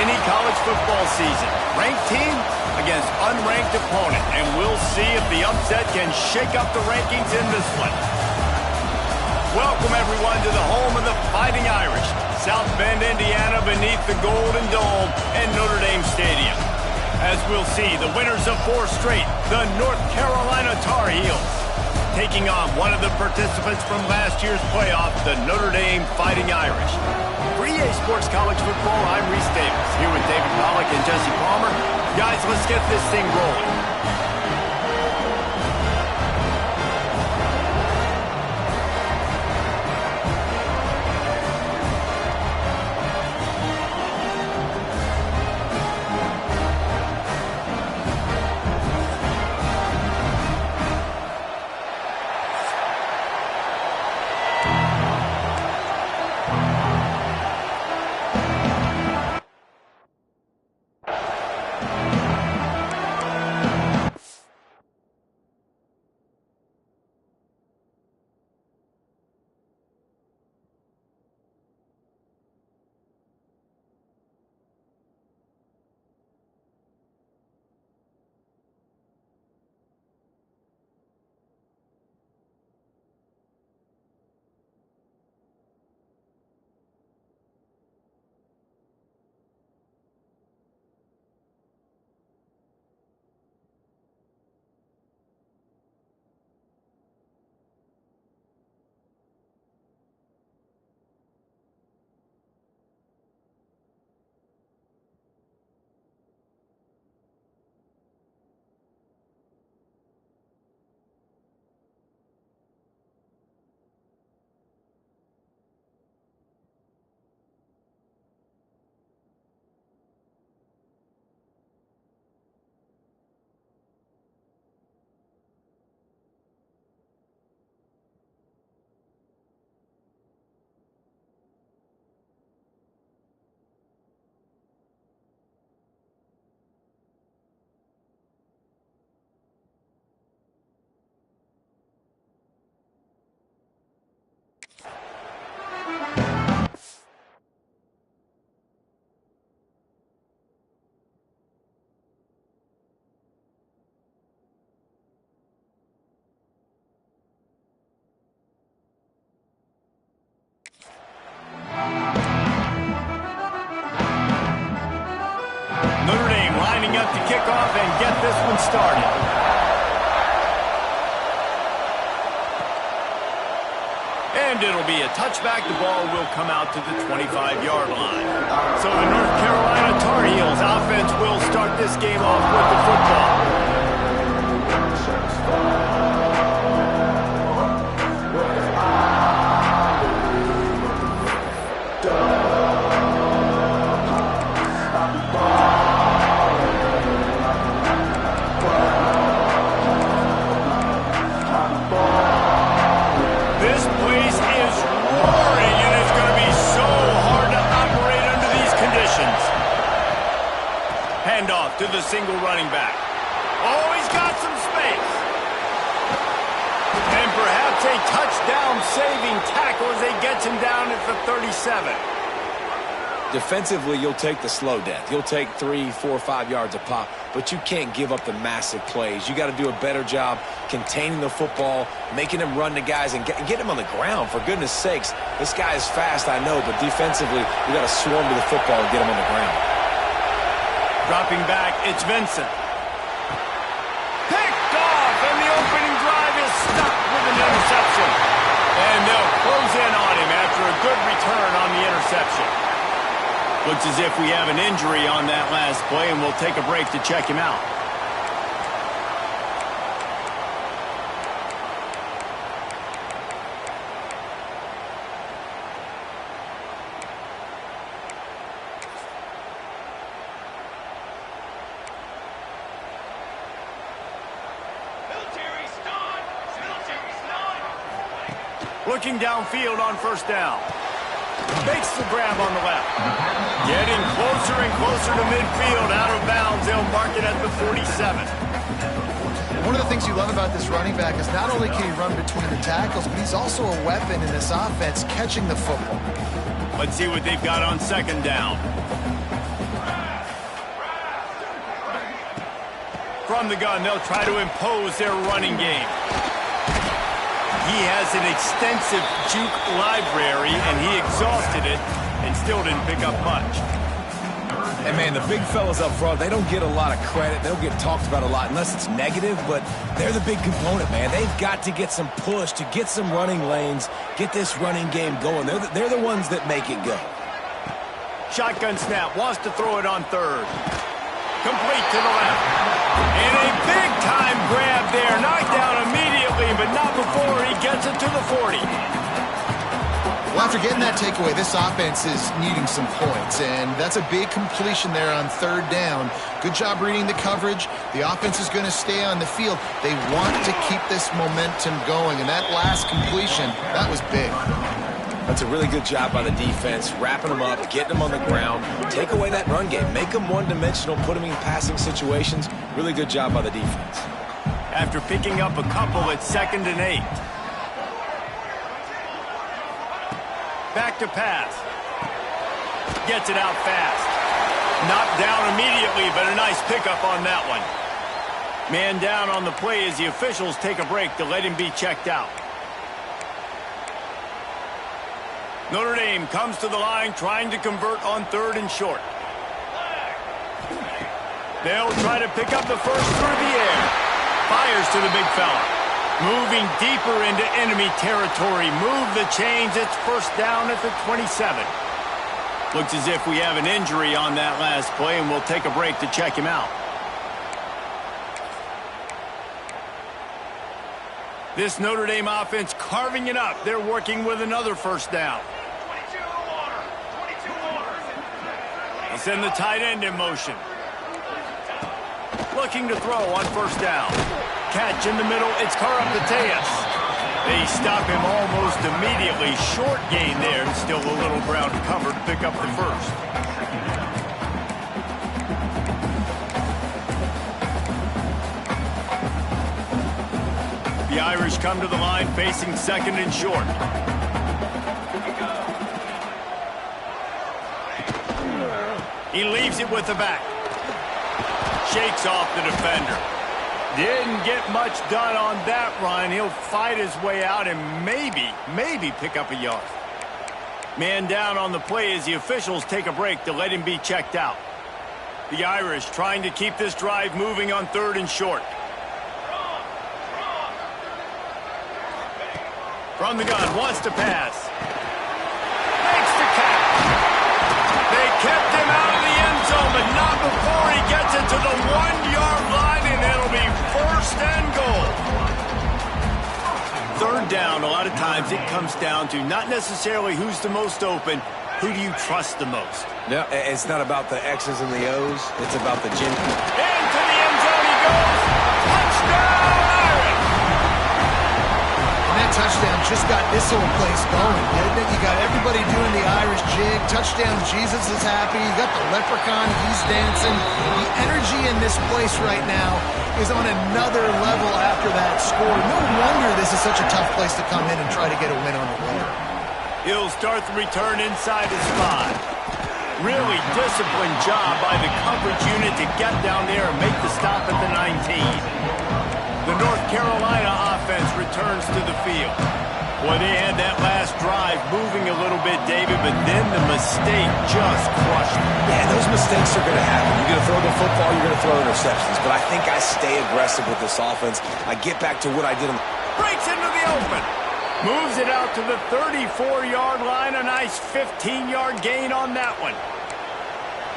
any college football season. Ranked team against unranked opponent, and we'll see if the upset can shake up the rankings in this one. Welcome, everyone, to the home of the Fighting Irish, South Bend, Indiana, beneath the Golden Dome and Notre Dame Stadium. As we'll see, the winners of 4 straight, the North Carolina Tar Heels, taking on one of the participants from last year's playoff, the Notre Dame Fighting Irish. For EA Sports College Football, I'm Reese Davis, here with David Pollack and Jesse Palmer. Guys, let's get this thing rolling. Notre Dame lining up to kick off and get this one started. And it'll be a touchback. The ball will come out to the 25-yard line. So the North Carolina Tar Heels offense will start this game off with the football. Handoff to the single running back. Oh, he's got some space. And perhaps a touchdown-saving tackle as they get him down at the 37. Defensively, you'll take the slow death. You'll take 3, 4, 5 yards a pop, but you can't give up the massive plays. You got to do a better job containing the football, making him run to guys, and get him on the ground. For goodness sakes, this guy is fast, I know, but defensively, you got to swarm to the football and get him on the ground. Dropping back, it's Vincent. Picked off, and the opening drive is stopped with an interception. And they'll close in on him after a good return on the interception. Looks as if we have an injury on that last play, and we'll take a break to check him out. Looking downfield on first down. Makes the grab on the left. Getting closer and closer to midfield, out of bounds. They'll mark it at the 47. One of the things you love about this running back is not only can he run between the tackles, but he's also a weapon in this offense catching the football. Let's see what they've got on second down. From the gun, they'll try to impose their running game. He has an extensive juke library, and he exhausted it and still didn't pick up much. And, man, the big fellas up front, they don't get a lot of credit. They don't get talked about a lot unless it's negative, but they're the big component, man. They've got to get some push, to get some running lanes, get this running game going. They're the ones that make it go. Shotgun snap, wants to throw it on third. Complete to the left. And a big-time grab there. Knocked down immediately, but not before he gets it to the 40. Well, after getting that takeaway, this offense is needing some points, and that's a big completion there on third down. Good job reading the coverage. The offense is going to stay on the field. They want to keep this momentum going, and that last completion, that was big. That's a really good job by the defense, wrapping them up, getting them on the ground, take away that run game, make them one-dimensional, put them in passing situations. Really good job by the defense. After picking up a couple at 2nd and 8. Back to pass. Gets it out fast. Knocked down immediately, but a nice pickup on that one. Man down on the play as the officials take a break to let him be checked out. Notre Dame comes to the line trying to convert on 3rd and short. They'll try to pick up the first through the air. Fires to the big fella. Moving deeper into enemy territory. Move the chains. It's first down at the 27. Looks as if we have an injury on that last play, and we'll take a break to check him out. This Notre Dame offense carving it up. They're working with another first down. They send the tight end in motion. Looking to throw on first down. Catch in the middle. It's Karapateas. They stop him almost immediately. Short gain there. Still a little ground cover to pick up the first. The Irish come to the line facing 2nd and short. He leaves it with the back. Shakes off the defender. Didn't get much done on that run. He'll fight his way out and maybe pick up a yard. Man down on the play as the officials take a break to let him be checked out. The Irish trying to keep this drive moving on 3rd and short. From the gun, wants to pass. Makes the catch. They kept him out of the end zone, but not before he gets it to the 1-yard line, and it'll be first and goal. 3rd down, a lot of times it comes down to not necessarily who's the most open, who do you trust the most? Yeah, it's not about the X's and the O's. It's about the gin. Into the end zone he goes. Touchdown, Irish! And that touchdown just got this whole place going, didn't it? You got everybody doing the Irish jig. Touchdown, Jesus is happy. You got the leprechaun, he's dancing. The energy in this place right now is on another level after that score. No wonder this is such a tough place to come in and try to get a win on the road. He'll start the return inside his 5. Really disciplined job by the coverage unit to get down there and make the stop at the 19. The North Carolina offense returns to the field. Boy, they had that last drive moving a little bit, David, but then the mistake just crushed them. Yeah, those mistakes are going to happen. You're going to throw the football, you're going to throw interceptions. But I think I stay aggressive with this offense. I get back to what I did. Breaks into the open. Moves it out to the 34-yard line. A nice 15-yard gain on that one.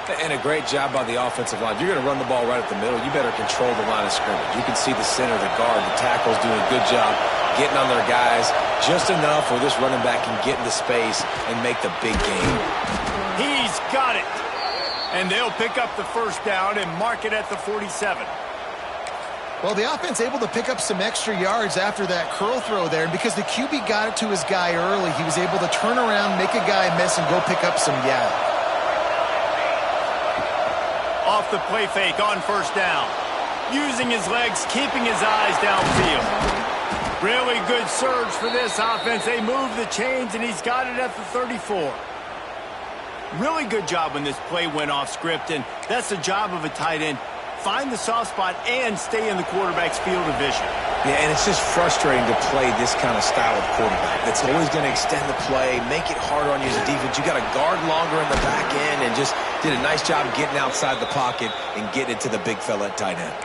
And a great job by the offensive line. You're going to run the ball right at the middle. You better control the line of scrimmage. You can see the center, the guard, the tackles doing a good job getting on their guys just enough where this running back can get into space and make the big game. He's got it. And they'll pick up the first down and mark it at the 47. Well, the offense able to pick up some extra yards after that curl throw there. And because the QB got it to his guy early, he was able to turn around, make a guy miss, and go pick up some yak. Off the play fake on first down. Using his legs, keeping his eyes downfield. Really good surge for this offense. They move the chains, and he's got it at the 34. Really good job when this play went off script, and that's the job of a tight end. find the soft spot and stay in the quarterback's field of vision. Yeah, and it's just frustrating to play this kind of style of quarterback. That's always going to extend the play, make it harder on you as a defense. You got to guard longer in the back end, and just did a nice job getting outside the pocket and getting it to the big fella at tight end.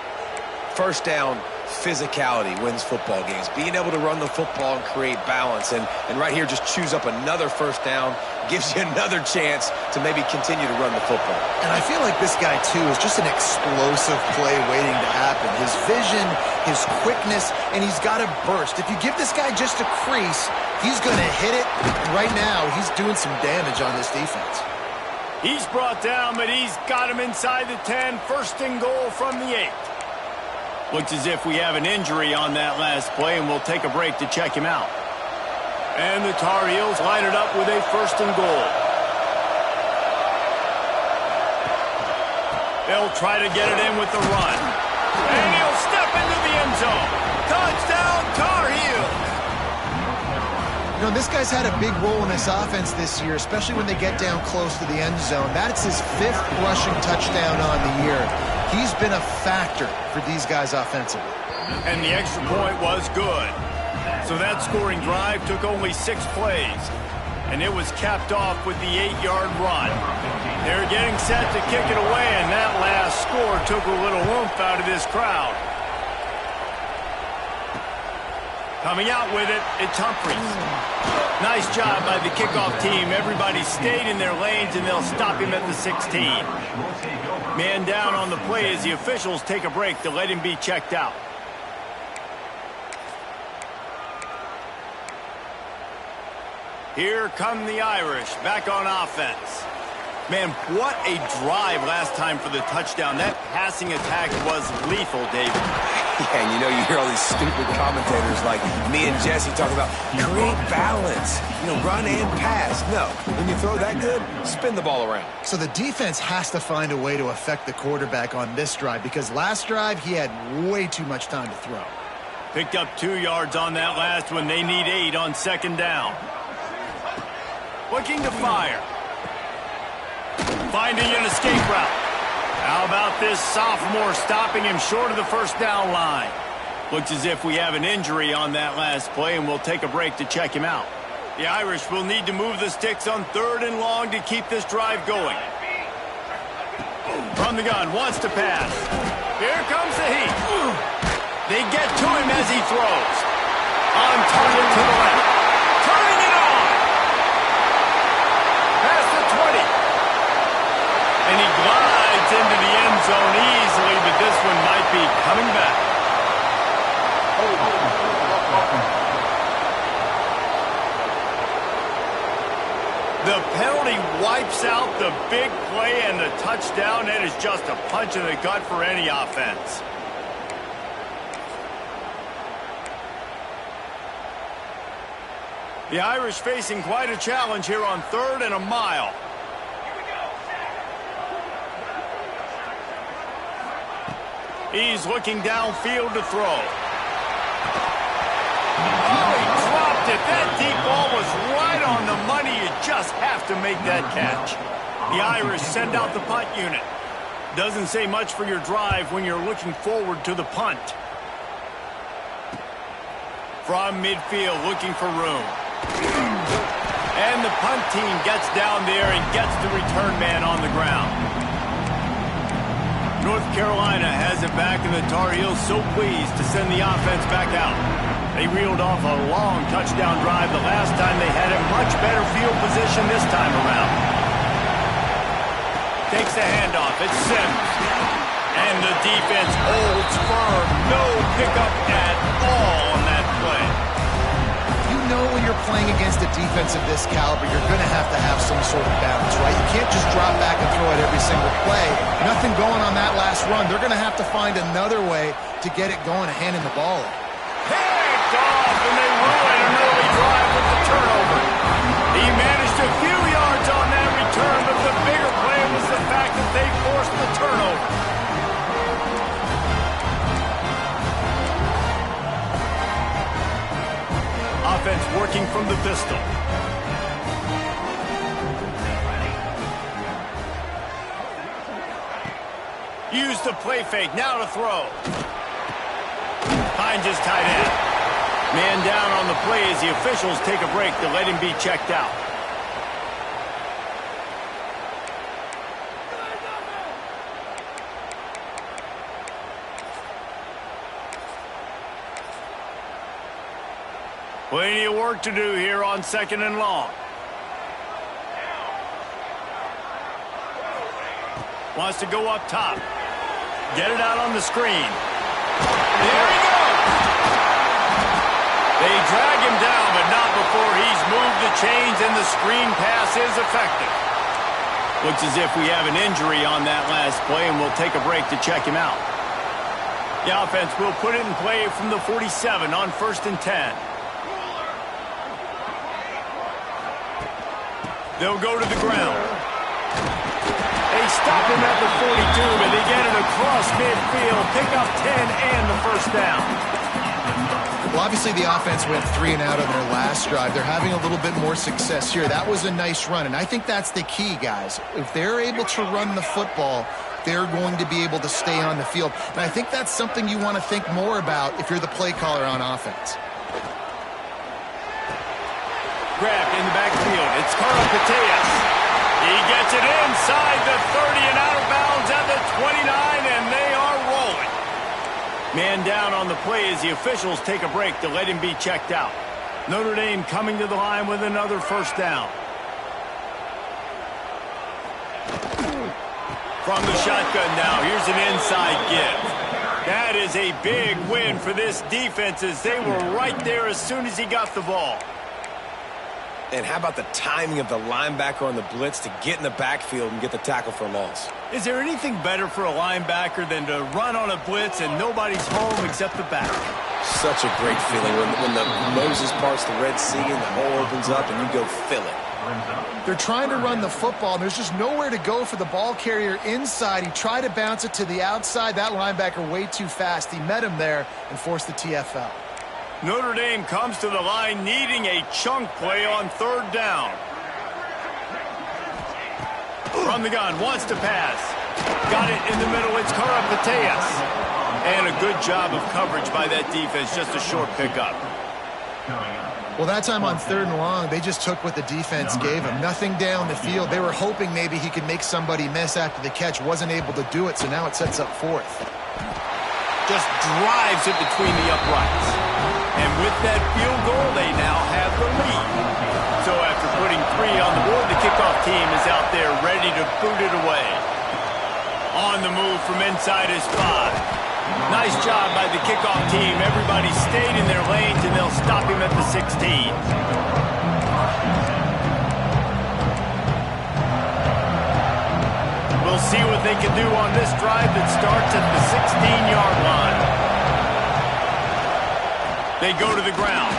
First down, physicality wins football games. Being able to run the football and create balance. And right here, just choose up another first down, gives you another chance to maybe continue to run the football. And I feel like this guy, too, is just an explosive play waiting to happen. His vision, his quickness, and he's got a burst. If you give this guy just a crease, he's going to hit it. And right now, he's doing some damage on this defense. He's brought down, but he's got him inside the 10. First and goal from the 8. Looks as if we have an injury on that last play, and we'll take a break to check him out. And the Tar Heels line it up with a first and goal. They'll try to get it in with the run. And he'll step into the end zone. Touchdown, Tar Heels! You know, this guy's had a big role in this offense this year, especially when they get down close to the end zone. That's his 5th rushing touchdown on the year. He's been a factor for these guys offensively. And the extra point was good. So that scoring drive took only 6 plays. And it was capped off with the 8-yard run. They're getting set to kick it away, and that last score took a little oomph out of this crowd. Coming out with it, it's Humphries. Nice job by the kickoff team. Everybody stayed in their lanes, and they'll stop him at the 16. Man down on the play as the officials take a break to let him be checked out. Here come the Irish back on offense. Man, what a drive last time for the touchdown. That passing attack was lethal, David. Yeah, and you know, you hear all these stupid commentators like me and Jesse talking about create balance, run and pass. No, when you throw that good, spin the ball around. So the defense has to find a way to affect the quarterback on this drive, because last drive he had way too much time to throw. Picked up 2 yards on that last one. They need 8 on second down. Looking to fire. Finding an escape route. How about this sophomore stopping him short of the first down line? Looks as if we have an injury on that last play, and we'll take a break to check him out. The Irish will need to move the sticks on 3rd and long to keep this drive going. From the gun, wants to pass. Here comes the heat. They get to him as he throws. On target to the left. Turning it on. Past the 20. And he glides into the end zone easily, but this one might be coming back. The penalty wipes out the big play and the touchdown. That is just a punch in the gut for any offense. The Irish facing quite a challenge here on 3rd and a mile. He's looking downfield to throw. Oh, he dropped it. That deep ball was right on the money. You just have to make that catch. The Irish send out the punt unit. Doesn't say much for your drive when you're looking forward to the punt. From midfield, looking for room. And the punt team gets down there and gets the return man on the ground. North Carolina has it back, and the Tar Heels so pleased to send the offense back out. They reeled off a long touchdown drive the last time. They had a much better field position this time around. Takes the handoff. It's Sims. And the defense holds firm. No pickup at all on that play. You know, when you're playing against a defense of this caliber, you're going to have some sort of balance, right? You can't just drop back and throw it every single play. Nothing going on that last run. They're going to have to find another way to get it going and handing the ball off. Picked off, and they ruin an early drive with the turnover. He managed a few yards on that return, but the bigger play was the fact that they forced the turnover. Offense working from the pistol. Use the play fake. Now to throw. Finds his tight end. Man down on the play as the officials take a break to let him be checked out. Plenty of work to do here on 2nd and long. Wants to go up top. Get it out on the screen. There he goes. They drag him down, but not before he's moved the chains and the screen pass is effective. Looks as if we have an injury on that last play, and we'll take a break to check him out. The offense will put it in play from the 47 on 1st and 10. They'll go to the ground. They stop him at the 42, but they get it across midfield, pick up 10 and the first down. Well, obviously the offense went 3 and out on their last drive. They're having a little bit more success here. That was a nice run, and I think that's the key, guys. If they're able to run the football, they're going to be able to stay on the field. And I think that's something you want to think more about if you're the play caller on offense. Grabbed in the backfield. It's Carapatias. He gets it inside the 30 and out of bounds at the 29, and they are rolling. Man down on the play as the officials take a break to let him be checked out. Notre Dame coming to the line with another first down. From the shotgun now, here's an inside give. That is a big win for this defense as they were right there as soon as he got the ball. And how about the timing of the linebacker on the blitz to get in the backfield and get the tackle for a loss? Is there anything better for a linebacker than to run on a blitz and nobody's home except the back? Such a great feeling when the Moses parts the Red Sea and the hole opens up and you go fill it. They're trying to run the football, and there's just nowhere to go for the ball carrier inside. He tried to bounce it to the outside. That linebacker way too fast. He met him there and forced the TFL. Notre Dame comes to the line needing a chunk play on 3rd down. From the gun, wants to pass. Got it in the middle, it's Carapatias. And a good job of coverage by that defense, just a short pickup. Well, that time on 3rd and long, they just took what the defense gave him. Nothing down the field. They were hoping maybe he could make somebody miss after the catch. Wasn't able to do it, so now it sets up 4th. Just drives it between the uprights. And with that field goal, they now have the lead. So after putting 3 on the board, the kickoff team is out there ready to boot it away. On the move from inside his 5. Nice job by the kickoff team. Everybody stayed in their lanes, and they'll stop him at the 16. We'll see what they can do on this drive that starts at the 16-yard line. They go to the ground.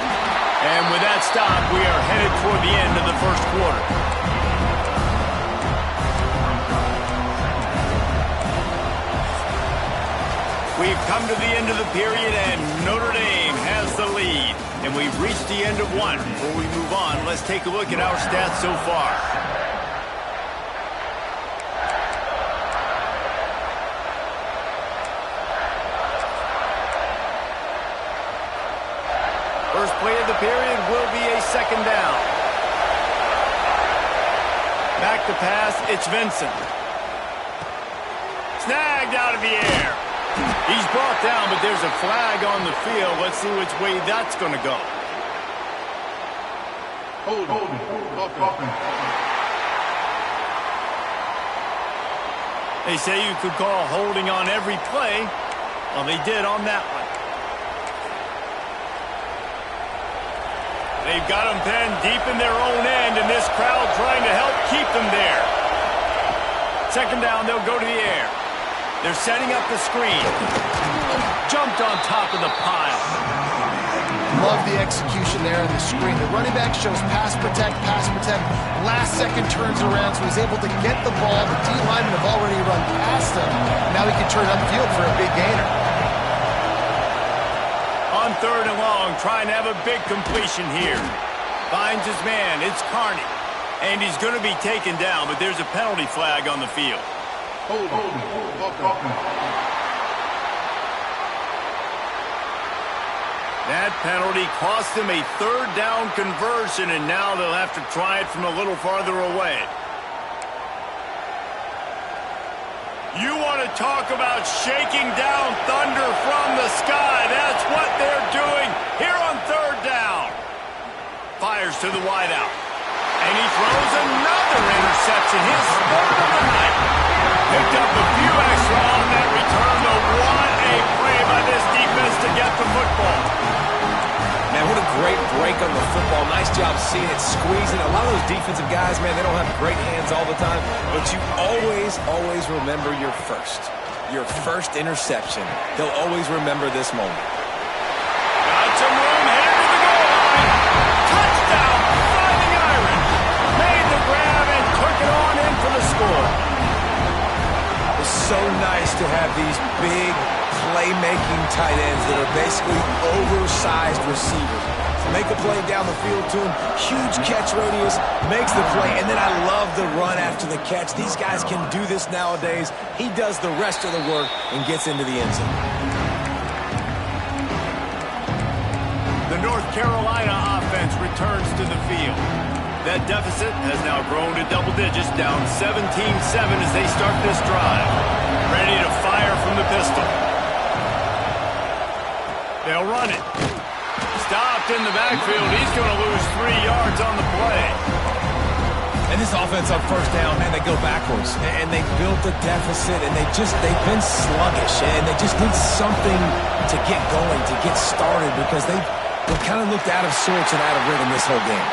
And with that stop, we are headed toward the end of the first quarter. We've come to the end of the period, and Notre Dame has the lead. And we've reached the end of one. Before we move on, let's take a look at our stats so far. First play of the period will be a 2nd down. Back to pass, it's Vincent. Snagged out of the air. He's brought down, but there's a flag on the field. Let's see which way that's going to go. They say you could call holding on every play. Well, they did on that one. They've got them pinned deep in their own end, and this crowd trying to help keep them there. 2nd down, they'll go to the air. They're setting up the screen. Jumped on top of the pile. Love the execution there on the screen. The running back shows pass protect, pass protect. Last second turns around, so he's able to get the ball. The D linemen have already run past him. Now he can turn upfield for a big gainer. On 3rd and long, trying to have a big completion here. Finds his man, it's Carney. And he's going to be taken down, but there's a penalty flag on the field. That penalty cost him a third down conversion, and now they'll have to try it from a little farther away. You want to talk about shaking down thunder from the sky. That's what they're doing here on third down. Fires to the wideout. And he throws another interception. His third of the night. Picked up a few extra on that return, but what a play by this defense to get the football. Man, what a great break on the football. Nice job seeing it, squeezing. A lot of those defensive guys, man, they don't have great hands all the time, but you always remember your first interception. They'll always remember this moment. Got some room, headed to the goal line. Touchdown, Fighting Irish. Made the grab and took it on in for the score. It's so nice to have these big playmaking tight ends that are basically oversized receivers. Make a play down the field to him, huge catch radius, makes the play, and then I love the run after the catch. These guys can do this nowadays. He does the rest of the work and gets into the end zone. The North Carolina offense returns to the field. That deficit has now grown to double digits, down 17-7 as they start this drive. Ready to fire from the pistol. They'll run it. Stopped in the backfield. He's going to lose 3 yards on the play. And this offense on first down, man, they go backwards. And they built a deficit, and they've been sluggish. And they just need something to get going, to get started, because they've kind of looked out of sorts and out of rhythm this whole game.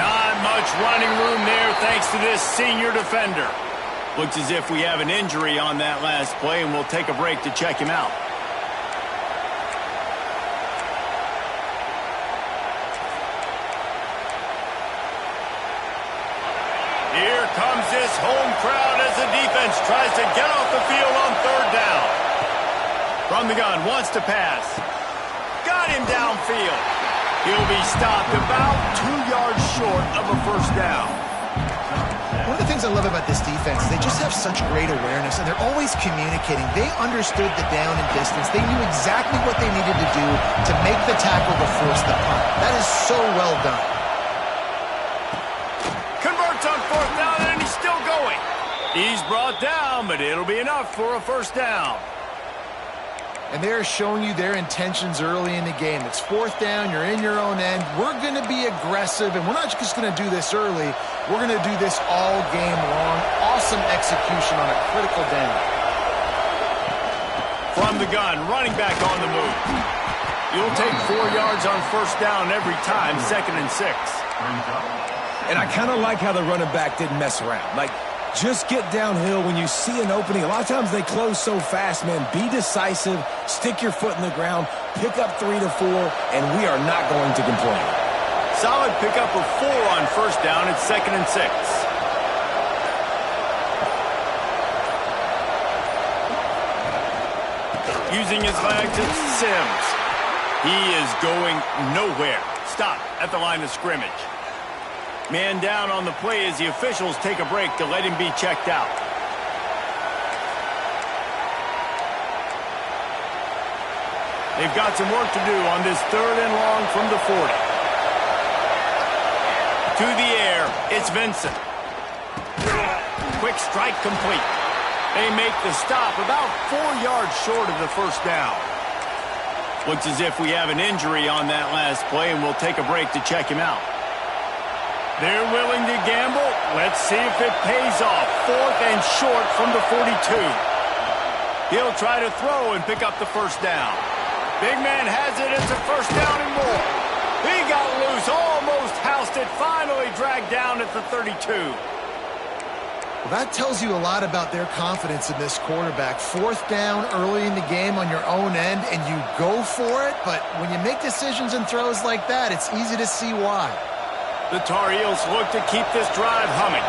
Not much running room there thanks to this senior defender. Looks as if we have an injury on that last play, and we'll take a break to check him out. Here comes this home crowd as the defense tries to get off the field on third down. From the gun, wants to pass. Got him downfield. He'll be stopped about 2 yards short of a first down. One of the things I love about this defense, they just have such great awareness, and they're always communicating. They understood the down and distance. They knew exactly what they needed to do to make the tackle to force the punt. That is so well done. Converts on fourth down, and he's still going. He's brought down, but it'll be enough for a first down. And they're showing you their intentions early in the game. It's fourth down, you're in your own end. We're going to be aggressive, and we're not just going to do this early. We're going to do this all game long. Awesome execution on a critical down. From the gun, running back on the move. You'll take 4 yards on first down every time, 2nd and 6. And I kind of like how the running back didn't mess around. Like, just get downhill when you see an opening. A lot of times they close so fast, man. Be decisive, stick your foot in the ground, pick up 3 to 4, and we are not going to complain. Solid pickup of 4 on first down. It's 2nd and 6. Using his legs, it's Sims. He is going nowhere. Stop at the line of scrimmage. Man down on the play as the officials take a break to let him be checked out. They've got some work to do on this 3rd and long from the 40. To the air, it's Vincent. Quick strike complete. They make the stop about 4 yards short of the first down. Looks as if we have an injury on that last play, and we'll take a break to check him out. They're willing to gamble. Let's see if it pays off. 4th and short from the 42. He'll try to throw and pick up the first down. Big man has it. It's a first down and more. He got loose, almost housed it, finally dragged down at the 32. Well, that tells you a lot about their confidence in this quarterback. 4th down early in the game on your own end, and you go for it. But when you make decisions and throws like that, it's easy to see why. The Tar Heels look to keep this drive humming.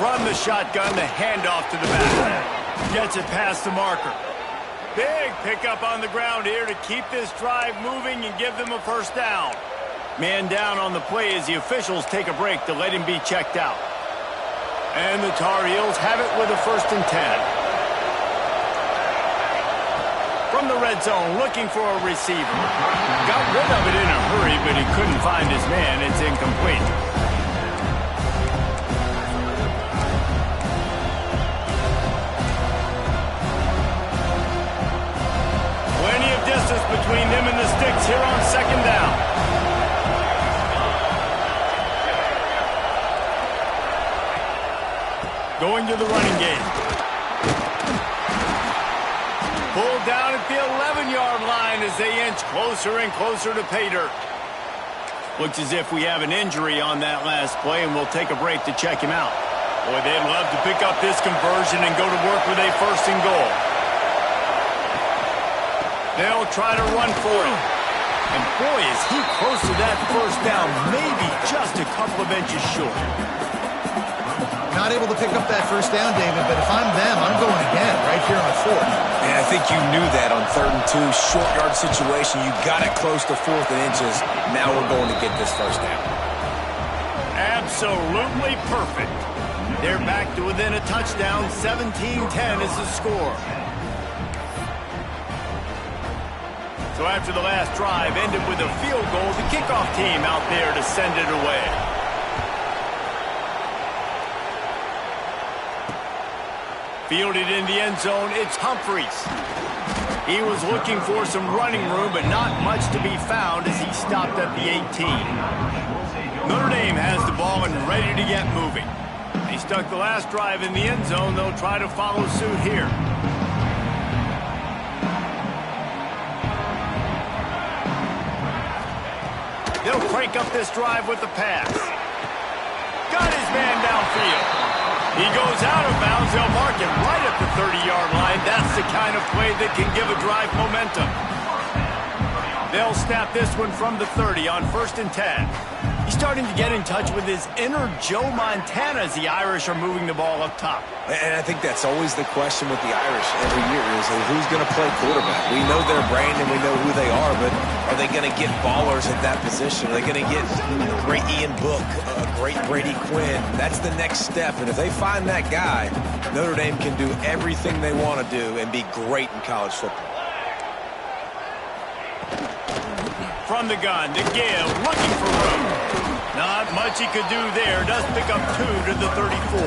From the shotgun, the handoff to the back. Gets it past the marker. Big pickup on the ground here to keep this drive moving and give them a first down. Man down on the play as the officials take a break to let him be checked out. And the Tar Heels have it with a 1st and 10. From the red zone, looking for a receiver. Got rid of it in a hurry, but he couldn't find his man. It's incomplete. Plenty of distance between them and the sticks here on 2nd down. Going to the running game. Pulled down at the 11-yard line as they inch closer and closer to pay dirt. Looks as if we have an injury on that last play, and we'll take a break to check him out. Boy, they'd love to pick up this conversion and go to work with a 1st and goal. They'll try to run for it. And boy, is he close to that 1st down, maybe just a couple of inches short. Not able to pick up that 1st down, David, but if I'm them, I'm going again right here on 4th. And I think you knew that on 3rd and 2, short yard situation. You got it close to 4th and inches. Now we're going to get this 1st down. Absolutely perfect. They're back to within a touchdown. 17-10 is the score. So after the last drive ended with a field goal, the kickoff team out there to send it away. Fielded in the end zone, it's Humphreys. He was looking for some running room, but not much to be found as he stopped at the 18. Notre Dame has the ball and ready to get moving. They stuck the last drive in the end zone. They'll try to follow suit here. They'll crank up this drive with the pass. Got his man downfield. He goes out of bounds. They'll mark him right at the 30-yard line. That's the kind of play that can give a drive momentum. They'll snap this one from the 30 on 1st and 10. He's starting to get in touch with his inner Joe Montana as the Irish are moving the ball up top. And I think that's always the question with the Irish every year is who's going to play quarterback. We know their brand and we know who they are, but are they going to get ballers at that position? Are they going to get great Ian Book, great Brady Quinn? That's the next step, and if they find that guy, Notre Dame can do everything they want to do and be great in college football. From the gun, the give, looking for room. Not much he could do there. Does pick up 2 to the 34.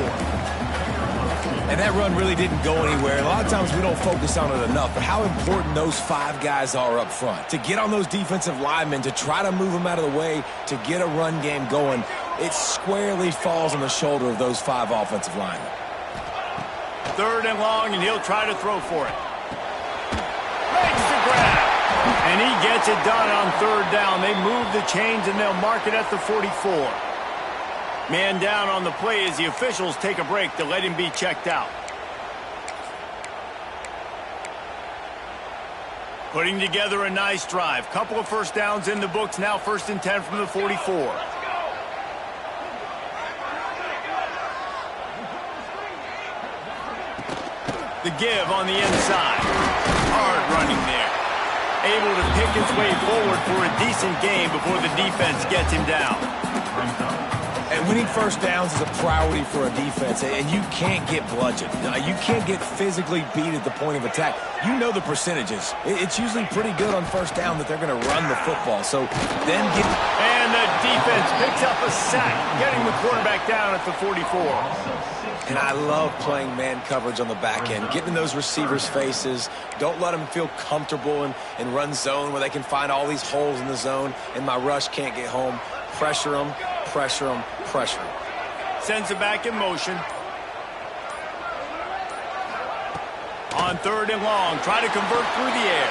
And that run really didn't go anywhere. A lot of times we don't focus on it enough, but how important those 5 guys are up front. To get on those defensive linemen, to try to move them out of the way, to get a run game going, it squarely falls on the shoulder of those 5 offensive linemen. 3rd and long, and he'll try to throw for it. Makes the grab. And he gets it done on 3rd down. They move the chains, and they'll mark it at the 44. Man down on the play as the officials take a break to let him be checked out. Putting together a nice drive. Couple of 1st downs in the books now. 1st and 10 from the 44. The give on the inside. Hard running there. Able to pick his way forward for a decent game before the defense gets him down. And winning 1st downs is a priority for a defense, and you can't get bludgeoned. You can't get physically beat at the point of attack. You know the percentages. It's usually pretty good on 1st down that they're going to run the football. So then get... And the defense picks up a sack, getting the quarterback down at the 44. And I love playing man coverage on the back end, getting in those receivers' faces. Don't let them feel comfortable in run zone where they can find all these holes in the zone, and my rush can't get home. Pressure them, pressure them, pressure them. Sends it back in motion. On 3rd and long, try to convert through the air.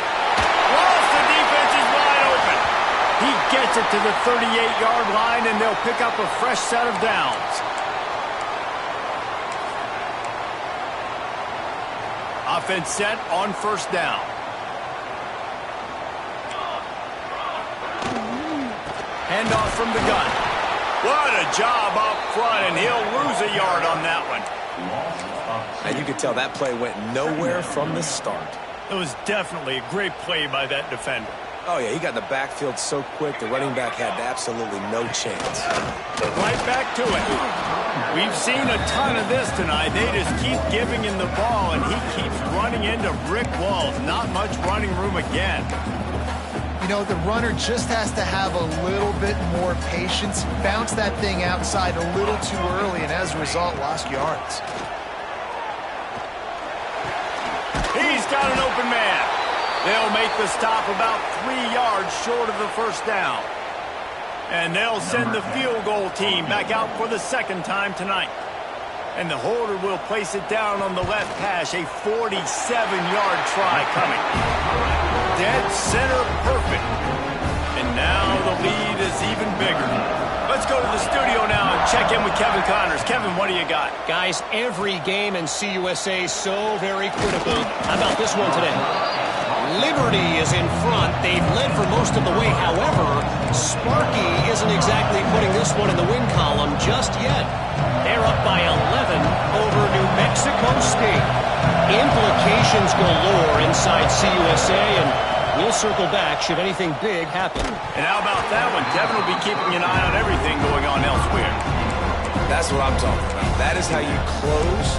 Lost, the defense is wide open. He gets it to the 38-yard line, and they'll pick up a fresh set of downs. Offense set on 1st down. Handoff from the gun. What a job up front, and he'll lose a yard on that one. And you can tell that play went nowhere from the start. It was definitely a great play by that defender. Oh, yeah, he got in the backfield so quick, the running back had absolutely no chance. Right back to it. We've seen a ton of this tonight. They just keep giving him the ball, and he keeps running into brick walls. Not much running room again. You know, the runner just has to have a little bit more patience, bounce that thing outside a little too early, and as a result, lost yards. He's got an open man. They'll make the stop about 3 yards short of the first down. And they'll send the field goal team back out for the second time tonight. And the holder will place it down on the left hash, a 47-yard try coming. Dead center perfect. And now the lead is even bigger. Let's go to the studio now and check in with Kevin Connors. Kevin, what do you got? Guys, every game in CUSA is so very critical. How about this one today? Liberty is in front. They've led for most of the way. However, Sparky isn't exactly putting this one in the win column just yet. They're up by 11 over New Mexico State. Implications galore inside CUSA, and we'll circle back should anything big happen. And how about that one? Kevin will be keeping an eye on everything going on elsewhere. That's what I'm talking about. That is how you close,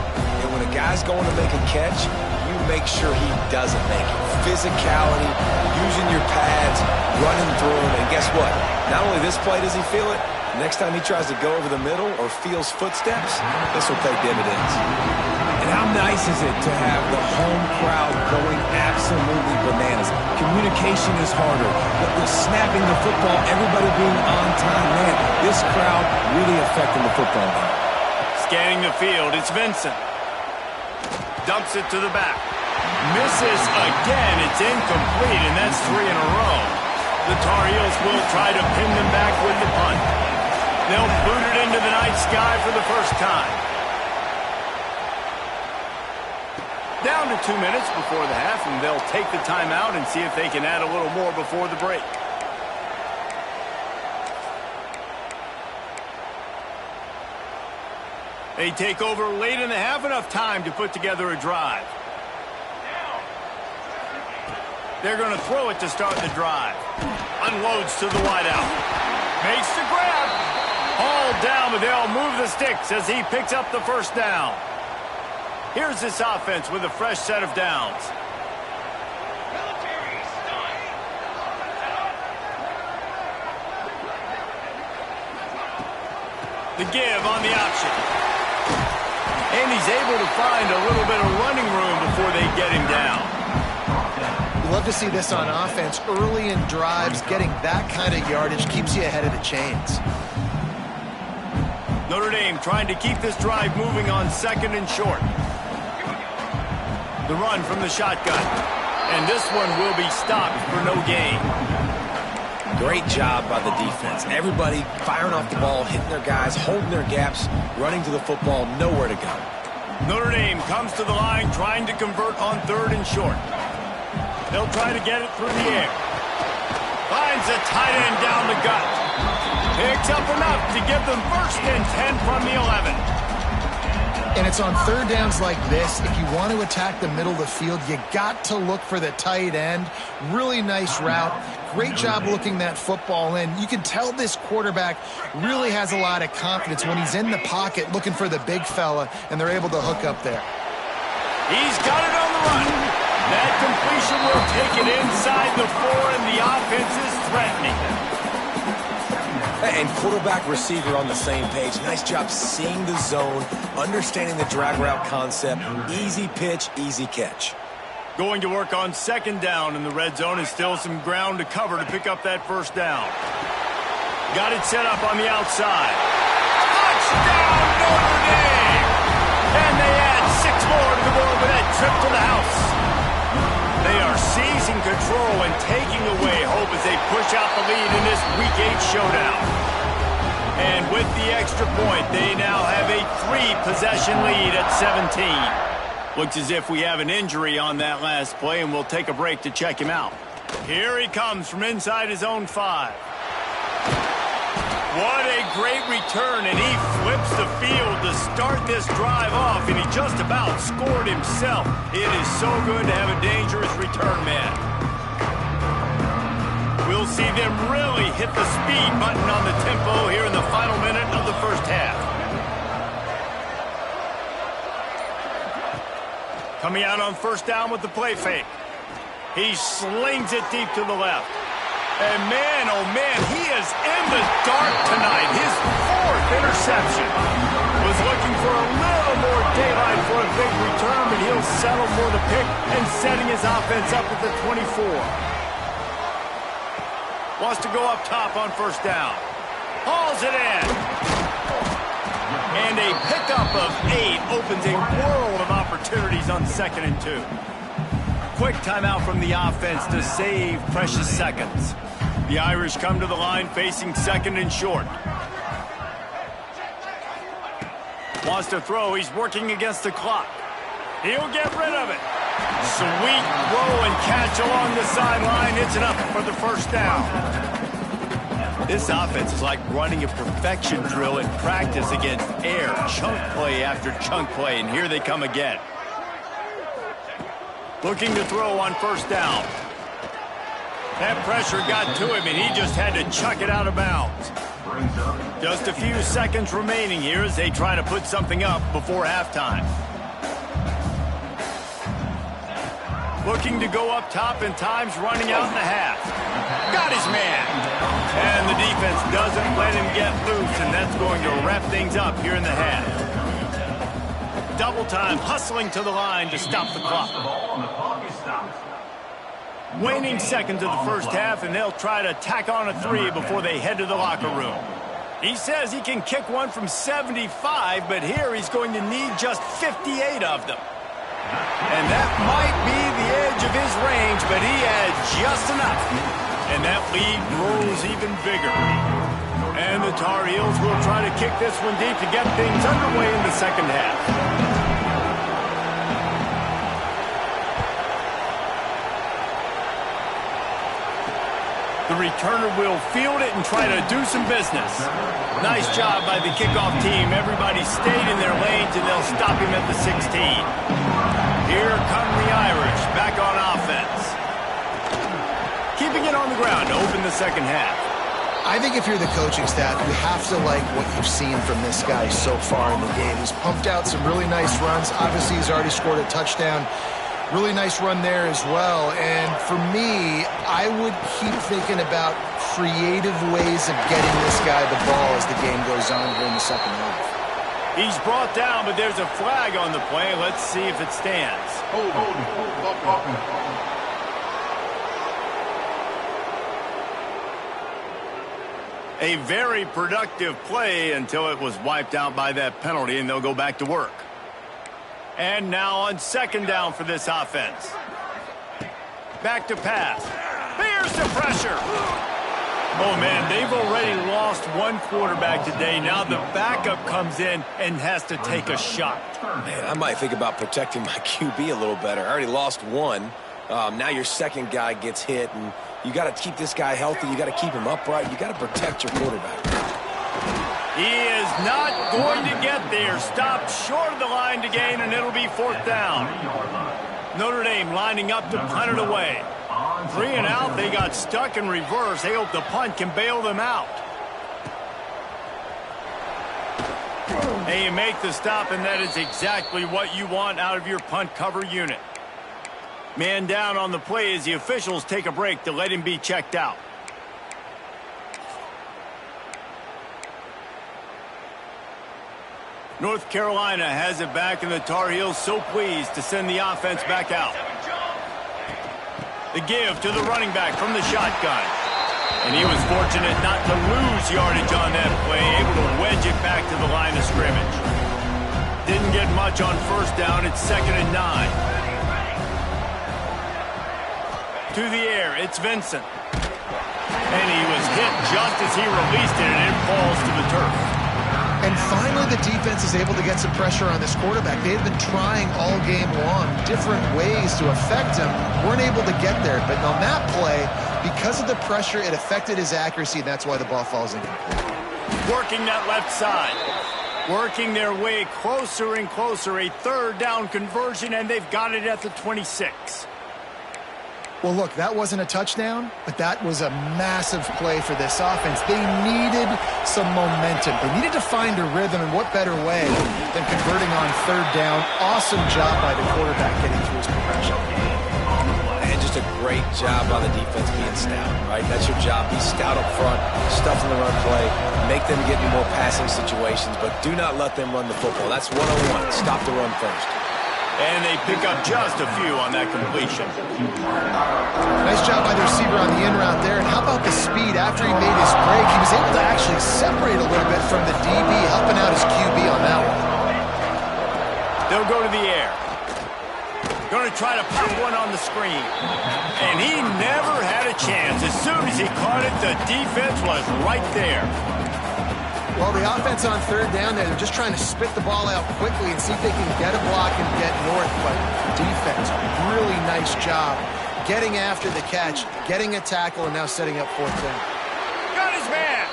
and when a guy's going to make a catch, you make sure he doesn't make it. Physicality, using your pads, running through him, and guess what? Not only this play does he feel it, next time he tries to go over the middle or feels footsteps, this will pay dividends. And how nice is it to have the home crowd going absolutely bananas? Communication is harder. The snapping the football, everybody being on time. Man, this crowd really affecting the football game. Scanning the field, it's Vincent. Dumps it to the back. Misses again. It's incomplete, and that's 3 in a row. The Tar Heels will try to pin them back with the punt. They'll boot it into the night sky for the first time. Down to 2 minutes before the half, and they'll take the timeout and see if they can add a little more before the break. They take over late in the half, enough time to put together a drive. They're going to throw it to start the drive. Unloads to the wideout. Makes the grab. Hauled down, but they'll move the sticks as he picks up the first down. Here's this offense with a fresh set of downs. The give on the option. And he's able to find a little bit of running room before they get him down. Love to see this on offense. Early in drives, getting that kind of yardage keeps you ahead of the chains. Notre Dame trying to keep this drive moving on second and short. The run from the shotgun. And this one will be stopped for no gain. Great job by the defense. Everybody firing off the ball, hitting their guys, holding their gaps, running to the football, nowhere to go. Notre Dame comes to the line trying to convert on third and short. They'll try to get it through the air. Finds a tight end down the gut. Picks up enough to give them first and 10 from the 11. And it's on third downs like this. If you want to attack the middle of the field, you got to look for the tight end. Really nice route. Great job looking that football in. You can tell this quarterback really has a lot of confidence when he's in the pocket looking for the big fella, and they're able to hook up there. He's got it on the run. That completion will take it inside the 4, and the offense is threatening. And quarterback receiver on the same page. Nice job seeing the zone, understanding the drag route concept. Easy pitch, easy catch. Going to work on second down in the red zone, and still some ground to cover to pick up that first down. Got it set up on the outside. Touchdown, Notre Dame! And they add 6 more to the board with that trip to the house. They are seizing control and taking away hope as they push out the lead in this Week 8 showdown. And with the extra point, they now have a 3-possession lead at 17. Looks as if we have an injury on that last play, and we'll take a break to check him out. Here he comes from inside his own 5. What a great return, and he flips the field to start this drive off, and he just about scored himself. It is so good to have a dangerous return man. We'll see them really hit the speed button on the tempo here in the final minute of the first half. Coming out on first down with the play fake. He slings it deep to the left. And man, oh man, he is in the dark tonight. His 4th interception. Was looking for a little more daylight for a big return, but he'll settle for the pick and setting his offense up at the 24. Wants to go up top on first down. Hauls it in. And a pickup of 8 opens a world of opportunities on 2nd and 2. Quick timeout from the offense to save precious seconds. The Irish come to the line facing 2nd and short. Wants to throw. He's working against the clock. He'll get rid of it. Sweet throw and catch along the sideline. It's enough for the first down. This offense is like running a perfection drill in practice against air. Chunk play after chunk play, and here they come again. Looking to throw on first down. That pressure got to him, and he just had to chuck it out of bounds. Just a few seconds remaining here as they try to put something up before halftime. Looking to go up top, and time's running out in the half. Got his man. And the defense doesn't let him get loose, and that's going to wrap things up here in the half. Double time, hustling to the line to stop the clock. Waning seconds of the first half, and they'll try to tack on a 3 before they head to the locker room. He says he can kick one from 75, but here he's going to need just 58 of them. And that might be the edge of his range, but he has just enough. And that lead grows even bigger. And the Tar Heels will try to kick this one deep to get things underway in the second half. The returner will field it and try to do some business. Nice job by the kickoff team. Everybody stayed in their lanes, and they'll stop him at the 16. Here come the Irish, back on offense. Keeping it on the ground to open the second half. I think if you're the coaching staff, you have to like what you've seen from this guy so far in the game. He's pumped out some really nice runs. Obviously, he's already scored a touchdown. Really nice run there as well. And for me, I would keep thinking about creative ways of getting this guy the ball as the game goes on here in the second half. He's brought down, but there's a flag on the play. Let's see if it stands. A very productive play until it was wiped out by that penalty, and they'll go back to work. And now on second down for this offense. Back to pass. Here's the pressure. Oh, man, they've already lost one quarterback today. Now the backup comes in and has to take a shot. Man, I might think about protecting my QB a little better. I already lost one. Now your second guy gets hit, and you got to keep this guy healthy. You got to keep him upright. You got to protect your quarterback. He is not going to get there. Stopped short of the line to gain, and it'll be fourth down. Notre Dame lining up to punt it away. 3 and out. They got stuck in reverse. They hope the punt can bail them out. And you make the stop, and that is exactly what you want out of your punt cover unit. Man down on the play as the officials take a break to let him be checked out. North Carolina has it back, and the Tar Heels so pleased to send the offense back out. The give to the running back from the shotgun. And he was fortunate not to lose yardage on that play, able to wedge it back to the line of scrimmage. Didn't get much on first down. It's 2nd and 9. To the air, it's Vincent. And he was hit just as he released it, and it falls to the turf. And finally, the defense is able to get some pressure on this quarterback. They had been trying all game long different ways to affect him. Weren't able to get there. But on that play, because of the pressure, it affected his accuracy, and that's why the ball falls incomplete. Working that left side. Working their way closer and closer. A third down conversion, and they've got it at the 26. Well, look, that wasn't a touchdown, but that was a massive play for this offense. They needed some momentum. They needed to find a rhythm, and what better way than converting on third down. Awesome job by the quarterback getting through his progression. And just a great job by the defense being stout, right? That's your job. Be stout up front, stuff in the run play, make them get in more passing situations, but do not let them run the football. That's 101. Stop the run first. And they pick up just a few on that completion. Nice job by the receiver on the in route there. And how about the speed after he made his break? He was able to actually separate a little bit from the DB, helping out his QB on that one. They'll go to the air. Going to try to pop one on the screen. And he never had a chance. As soon as he caught it, the defense was right there. Well, the offense on third down there, they're just trying to spit the ball out quickly and see if they can get a block and get north. But defense, really nice job getting after the catch, getting a tackle, and now setting up fourth down. Got his man.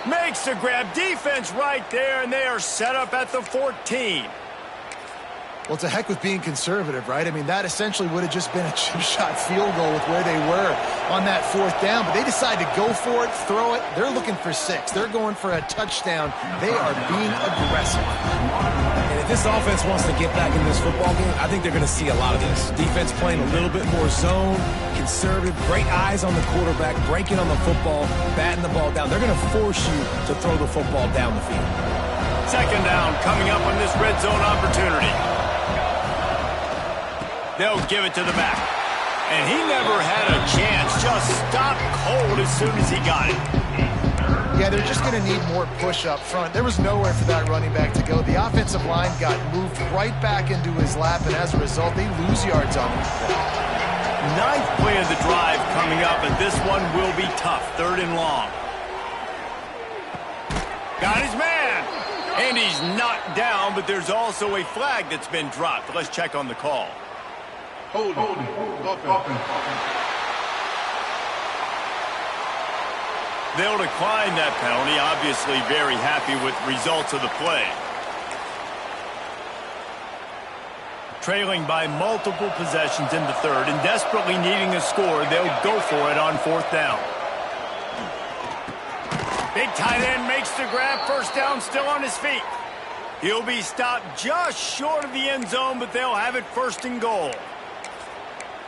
Makes the grab. Defense right there, and they are set up at the 14. Well, it's a heck with being conservative, right? I mean, that essentially would have just been a chip shot field goal with where they were on that fourth down. But they decided to go for it, throw it. They're looking for 6. They're going for a touchdown. They are being aggressive. And if this offense wants to get back in this football game, I think they're going to see a lot of this. Defense playing a little bit more zone, conservative, great eyes on the quarterback, breaking on the football, batting the ball down. They're going to force you to throw the football down the field. Second down coming up on this red zone opportunity. They'll give it to the back. And he never had a chance. Just stopped cold as soon as he got it. Yeah, they're just going to need more push up front. There was nowhere for that running back to go. The offensive line got moved right back into his lap, and as a result, they lose yards on him. 9th play of the drive coming up, and this one will be tough. 3rd and long. Got his man. And he's knocked down, but there's also a flag that's been dropped. Let's check on the call. Hold on. They'll decline that penalty, obviously very happy with results of the play. Trailing by multiple possessions in the 3rd and desperately needing a score, they'll go for it on 4th down. Big tight end makes the grab, 1st down, still on his feet. He'll be stopped just short of the end zone, but they'll have it 1st and goal.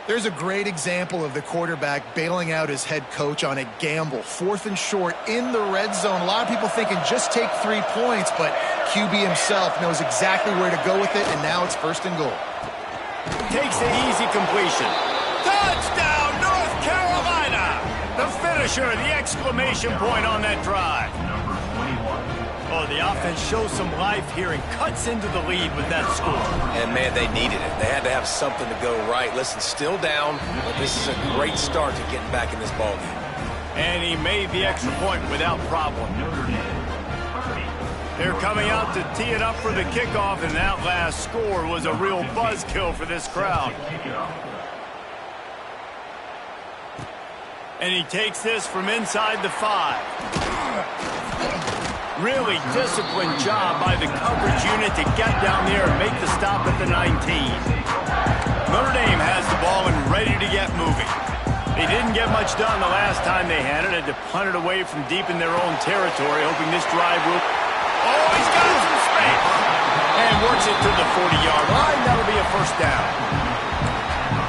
There's a great example of the quarterback bailing out his head coach on a gamble. 4th and short in the red zone. A lot of people thinking just take 3 points, but QB himself knows exactly where to go with it, and now it's 1st and goal. Takes the easy completion. Touchdown, North Carolina! The finisher, the exclamation point on that drive. Oh, the offense shows some life here and cuts into the lead with that score. And, man, they needed it. They had to have something to go right. Listen, still down, but this is a great start to getting back in this ballgame. And he made the extra point without problem. They're coming out to tee it up for the kickoff, and that last score was a real buzzkill for this crowd. And he takes this from inside the 5. Really disciplined job by the coverage unit to get down there and make the stop at the 19. Notre Dame has the ball and ready to get moving. They didn't get much done the last time they had it. Had to punt it away from deep in their own territory, hoping this drive will... Oh, he's got some space! And works it to the 40-yard line. That'll be a 1st down.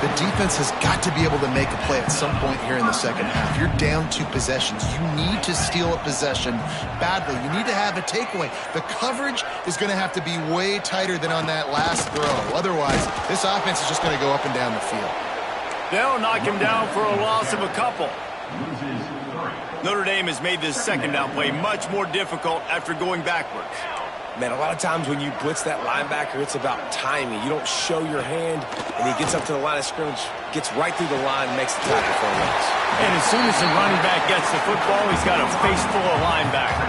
The defense has got to be able to make a play at some point here in the second half. You're down 2 possessions. You need to steal a possession badly. You need to have a takeaway. The coverage is going to have to be way tighter than on that last throw. Otherwise, this offense is just going to go up and down the field. They'll knock him down for a loss of a couple. Notre Dame has made this 2nd down play much more difficult after going backwards. Man, a lot of times when you blitz that linebacker, it's about timing. You don't show your hand, and he gets up to the line of scrimmage, gets right through the line, and makes the tackle for a loss. And as soon as the running back gets the football, he's got a face full of linebackers.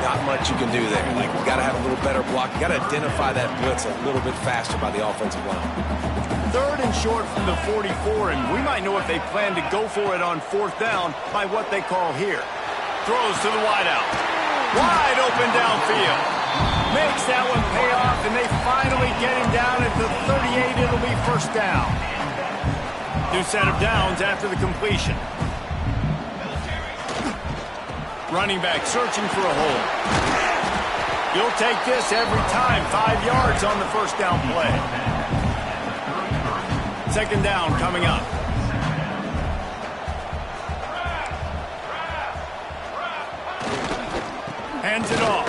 Not much you can do there. Like, you got to have a little better block. You got to identify that blitz a little bit faster by the offensive line. 3rd and short from the 44, and we might know if they plan to go for it on 4th down by what they call here. Throws to the wideout. Wide open downfield. Makes that one pay off, and they finally get him down at the 38. It'll be 1st down. New set of downs after the completion. Running back searching for a hole. You'll take this every time. 5 yards on the first down play. Second down coming up. Hands it off.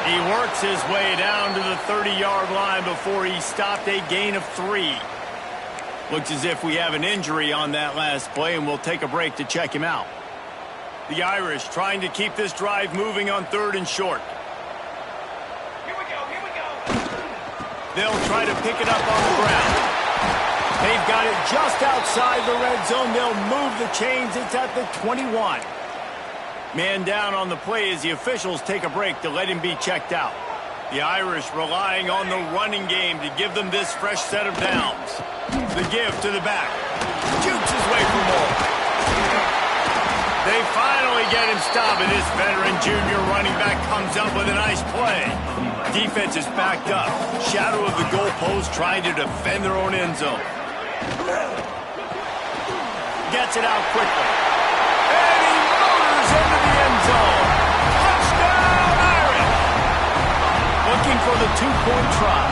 He works his way down to the 30-yard line before he stopped a gain of 3. Looks as if we have an injury on that last play, and we'll take a break to check him out. The Irish trying to keep this drive moving on 3rd and short. Here we go. They'll try to pick it up on the ground. They've got it just outside the red zone. They'll move the chains. It's at the 21. Man down on the play as the officials take a break to let him be checked out. The Irish relying on the running game to give them this fresh set of downs. The give to the back. Jukes his way for more. They finally get him stopped, and this veteran junior running back comes up with a nice play. Defense is backed up. Shadow of the goalpost trying to defend their own end zone. Gets it out quickly. And he motors into the end zone. Touchdown, Irish! Looking for the 2-point try.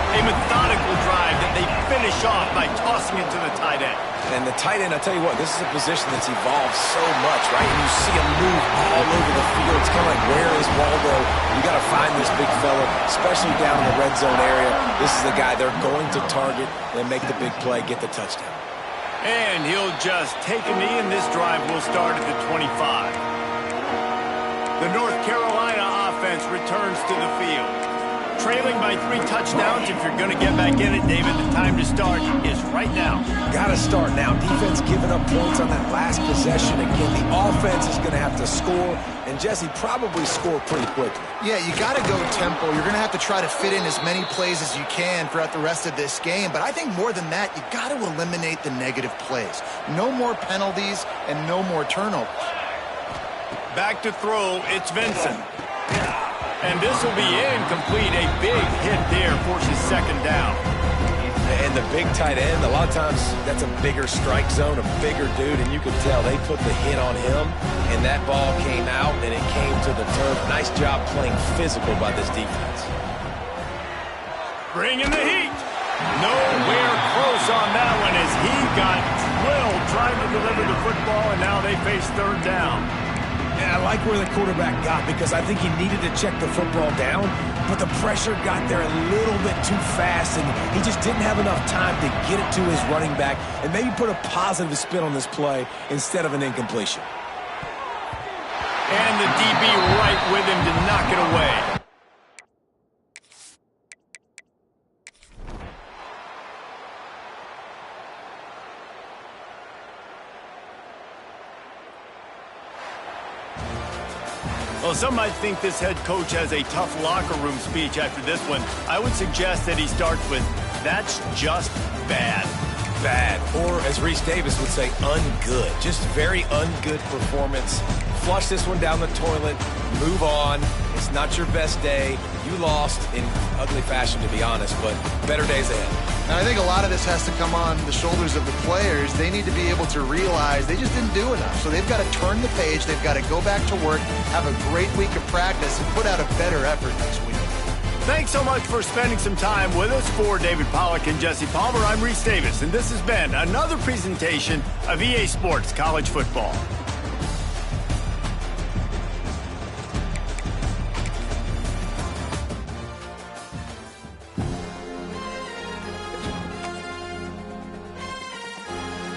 A methodical drive that they finish off by tossing it to the tight end. And the tight end, I tell you what, this is a position that's evolved so much, right? And you see him move all over the field. It's kind of like, where is Waldo? You got to find this big fella, especially down in the red zone area. This is the guy they're going to target and make the big play, get the touchdown. And he'll just take a knee, and this drive will start at the 25. The North Carolina offense returns to the field. Trailing by 3 touchdowns. If you're going to get back in it, David, the time to start is right now. Got to start now. Defense giving up points on that last possession. Again, the offense is going to have to score, and Jesse probably score pretty quickly. Yeah, you got to go tempo. You're going to have to try to fit in as many plays as you can throughout the rest of this game. But I think more than that, you got to eliminate the negative plays. No more penalties and no more turnovers. Back to throw, it's Vincent. And this will be incomplete. A big hit there forces second down. And the big tight end, a lot of times that's a bigger strike zone, a bigger dude, and you could tell they put the hit on him, and that ball came out, and it came to the turf. Nice job playing physical by this defense. Bring in the heat. Nowhere close on that one as he got drilled trying to deliver the football, and now they face third down. Yeah, I like where the quarterback got because I think he needed to check the football down, but the pressure got there a little bit too fast, and he just didn't have enough time to get it to his running back and maybe put a positive spin on this play instead of an incompletion. And the DB right with him to knock it away. Well, some might think this head coach has a tough locker room speech after this one. I would suggest that he starts with, "That's just bad." Bad, or as Reese Davis would say, ungood. Just very ungood performance. Flush this one down the toilet, move on. It's not your best day. You lost in ugly fashion, to be honest, but better days ahead. And I think a lot of this has to come on the shoulders of the players. They need to be able to realize they just didn't do enough. So they've got to turn the page. They've got to go back to work, have a great week of practice, and put out a better effort next week. Thanks so much for spending some time with us. For David Pollack and Jesse Palmer, I'm Reese Davis, and this has been another presentation of EA Sports College Football.